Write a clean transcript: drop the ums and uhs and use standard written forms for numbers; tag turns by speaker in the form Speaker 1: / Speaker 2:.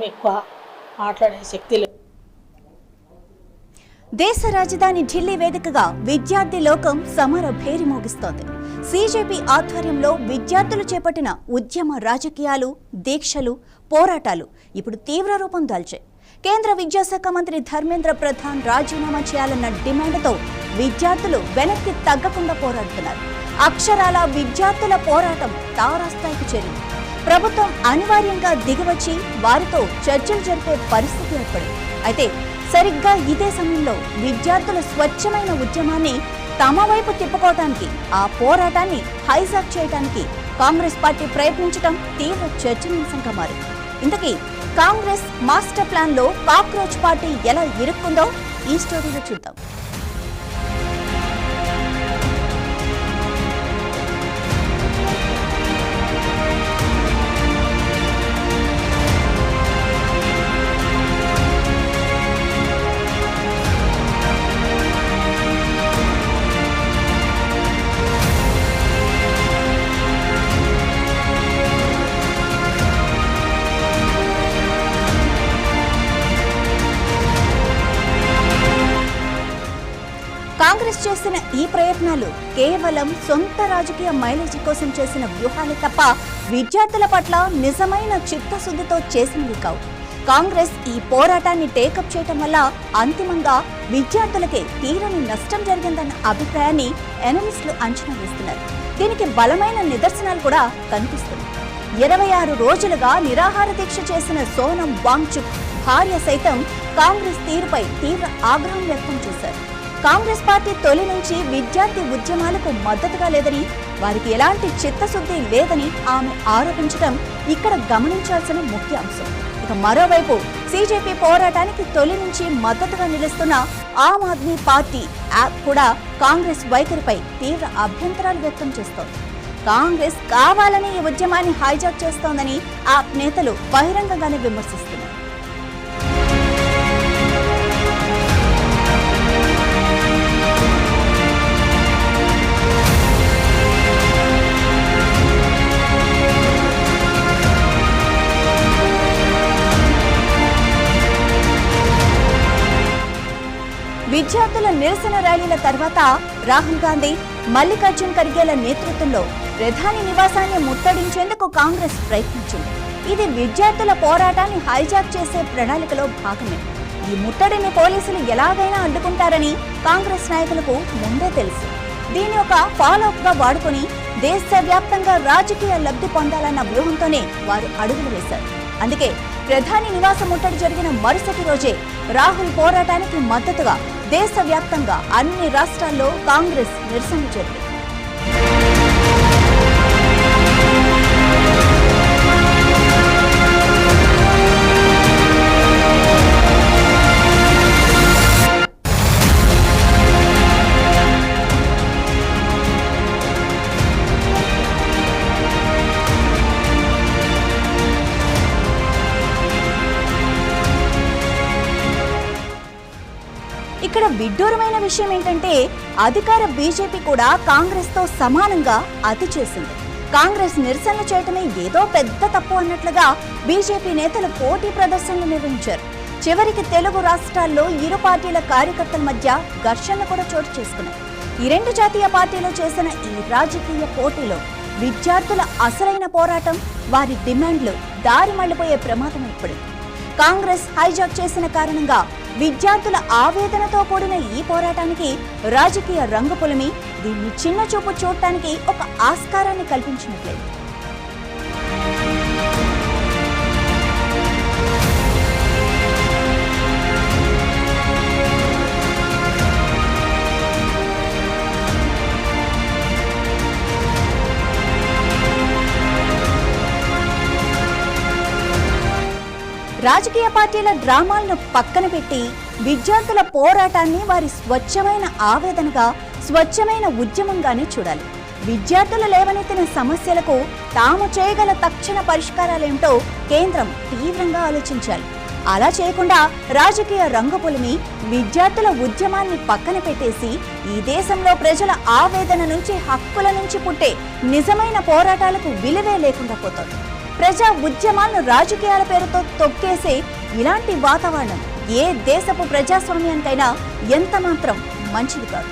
Speaker 1: ఎక్కువ మాట్లాడే శక్తి లేదు.
Speaker 2: దేశ రాజధాని ఢిల్లీ వేదికగా విద్యార్థి లోకం సమర భేరి మోగిస్తోంది. సీజేపీ ఆధ్వర్యంలో విద్యార్థులు చేపట్టిన ఉద్యమ రాజకీయాలు, దీక్షలు, పోరాటాలు ఇప్పుడు తీవ్ర రూపం దాల్చాయి. కేంద్ర విద్యాశాఖ మంత్రి ధర్మేంద్ర ప్రధాన్ రాజీనామా చేయాలన్న డిమాండ్తో విద్యార్థులు వెనక్కి తగ్గకుండా పోరాడుతున్నారు. అక్షరాల విద్యార్థుల పోరాటం తారాస్థాయికి చేరింది. ప్రభుత్వం అనివార్యంగా దిగివచ్చి వారితో చర్చలు జరిపే పరిస్థితి ఏర్పడింది. అయితే సరిగ్గా ఇదే సమయంలో విద్యార్థుల స్వచ్ఛమైన ఉద్యమాన్ని తమ వైపు తిప్పుకోవటానికి, ఆ పోరాటాన్ని హైజాక్ చేయడానికి కాంగ్రెస్ పార్టీ ప్రయత్నించడం తీవ్ర చర్చనీయాంశంగా మారింది. ఇంతకీ కాంగ్రెస్ మాస్టర్ ప్లాన్ లో కాక్రోచ్ పార్టీ ఎలా ఇరుక్కుందో ఈ స్టోరీలో చూద్దాం. కాంగ్రెస్ చేసిన ఈ ప్రయత్నాలు కేవలం సొంత రాజకీయ మైలేజీ కోసం చేసిన వ్యూహాలే తప్ప విద్యార్థుల పట్ల నిజమైన చిత్తశుద్ధితో చేసినవి కావు. కాంగ్రెస్ ఈ పోరాటాన్ని టేకప్ చేయటం వల్ల అంతిమంగా విద్యార్థులకే తీరని నష్టం జరిగిందన్న అభిప్రాయాన్ని ఎనలిస్టులు అంచనా వేస్తున్నారు. దీనికి బలమైన నిదర్శనాలు కూడా కనిపిస్తున్నాయి. 26 రోజులుగా నిరాహార దీక్ష చేసిన సోనం వాంగ్చుక్ భార్య సైతం కాంగ్రెస్ తీరుపై తీవ్ర ఆగ్రహం వ్యక్తం చేశారు. కాంగ్రెస్ పార్టీ తొలి నుంచి విద్యార్థి ఉద్యమాలకు మద్దతుగా లేదని, వారికి ఎలాంటి చిత్తశుద్ధి లేదని ఆమె ఆరోపించడం ఇక్కడ గమనించాల్సిన ముఖ్య అంశం. ఇక మరోవైపు సీజేపీ పోరాటానికి తొలి నుంచి మద్దతుగా నిలుస్తున్న ఆమ్ ఆద్మీ పార్టీ యాప్ కూడా కాంగ్రెస్ వైఖరిపై తీవ్ర అభ్యంతరాలు వ్యక్తం చేస్తోంది. కాంగ్రెస్ కావాలని ఈ ఉద్యమాన్ని హైజాక్ చేస్తోందని యాప్ నేతలు బహిరంగంగానే విమర్శిస్తున్నారు. విద్యార్థుల నిరసన ర్యాలీల తర్వాత రాహుల్ గాంధీ, మల్లికార్జున్ ఖర్గేల నేతృత్వంలో ప్రధాని నివాసాన్ని ముట్టడించేందుకు కాంగ్రెస్ ప్రయత్నించింది. ఇది విద్యార్థుల పోరాటాన్ని హైజాక్ చేసే ప్రణాళికలో భాగమే. ఈ ముట్టడిని పోలీసులు ఎలాగైనా అడ్డుకుంటారని కాంగ్రెస్ నాయకులకు ముందే తెలుసు. దీని ఒక ఫాలోఅప్ గా వాడుకుని దేశవ్యాప్తంగా రాజకీయ లబ్ధి పొందాలన్న వ్యూహంతోనే వారు అడుగులు వేశారు. అందుకే ప్రధాని నివాస ముట్టడి జరిగిన మరుసటి రోజే రాహుల్ పోరాటానికి మద్దతుగా దేశవ్యాప్తంగా అన్ని రాష్ట్రాల్లో కాంగ్రెస్ నిరసనలు జరిగింది. ఇక్కడ విడ్డూరమైన విషయం ఏంటంటే అధికార బీజేపీ కూడా కాంగ్రెస్ తో సమానంగా అతి చేసింది. కాంగ్రెస్ నిరసనలు చేయటమే ఏదో పెద్ద తప్పు అన్నట్లుగా బీజేపీ నేతలు పోటీ ప్రదర్శనలు నిర్వహించారు. చివరికి తెలుగు రాష్ట్రాల్లో ఇరు పార్టీల కార్యకర్తల మధ్య ఘర్షణలు కూడా చోటు చేసుకున్నాయి. ఈ రెండు జాతీయ పార్టీలు చేసిన ఈ రాజకీయ పోటీలో విద్యార్థుల అసలైన పోరాటం, వారి డిమాండ్లు దారి మళ్లిపోయే ప్రమాదం ఏర్పడింది. కాంగ్రెస్ హైజాక్ చేసిన కారణంగా విద్యార్థుల ఆవేదనతో కూడిన ఈ పోరాటానికి రాజకీయ రంగు పొలిమి దీన్ని చిన్న చూపు చూడటానికి ఒక ఆస్కారాన్ని కల్పించినట్లేదు. రాజకీయ పార్టీల డ్రామాలను పక్కన పెట్టి విద్యార్థుల పోరాటాన్ని వారి స్వచ్ఛమైన ఆవేదనగా, స్వచ్ఛమైన ఉద్యమంగానే చూడాలి. విద్యార్థులు లేవనెత్తిన సమస్యలకు తాము చేయగల తక్షణ పరిష్కారాలేమిటో కేంద్రం తీవ్రంగా ఆలోచించాలి. అలా చేయకుండా రాజకీయ రంగు పొలిమి విద్యార్థుల ఉద్యమాన్ని పక్కన పెట్టేసి ఈ దేశంలో ప్రజల ఆవేదన నుంచి, హక్కుల నుంచి పుట్టే నిజమైన పోరాటాలకు విలువే లేకుండా పోతోంది. ప్రజా ఉద్యమాలను రాజకీయాల పేరుతో తొక్కేసే ఇలాంటి వాతావరణం ఏ దేశపు ప్రజాస్వామ్యానికైనా ఎంత మాత్రం మంచిది కాదు.